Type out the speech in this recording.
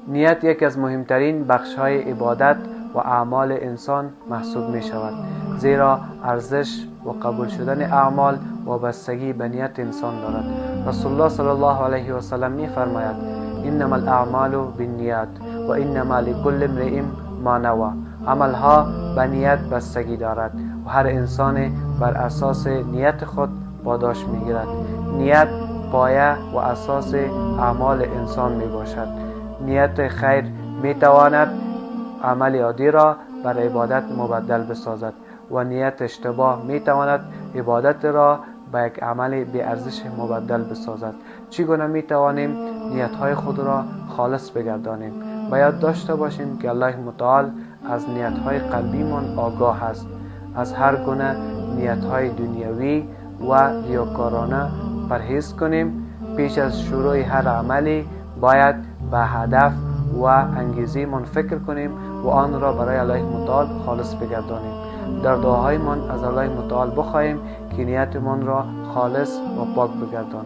نیت یکی از مهمترین بخش‌های عبادت و اعمال انسان محسوب می شود، زیرا ارزش و قبول شدن اعمال وابستگی به نیت انسان دارد. رسول الله صلی الله علیه و سلم می فرماید: انما الاعمال بالنیات و انما لکل امرئ ما نوی. عملها به نیت بستگی دارد و هر انسان بر اساس نیت خود پاداش می گیرد. نیت پایه و اساس اعمال انسان می باشد. نیت خیر می تواند عمل عادی را بر عبادت مبدل بسازد و نیت اشتباه می تواند عبادت را به یک عمل بی ارزش مبدل بسازد. چگونه می توانیم نیت‌های خود را خالص بگردانیم؟ باید داشته باشیم که الله متعال از نیت‌های قلبیمان آگاه است. از هر گونه نیت‌های دنیوی و ریاکارانه پرهیز کنیم. پیش از شروع هر عملی باید به هدف و انگیزه من فکر کنیم و آن را برای الله متعال خالص بگردانیم. در دعاهای من از الله متعال بخواهیم که نیت من را خالص و پاک بگرداند.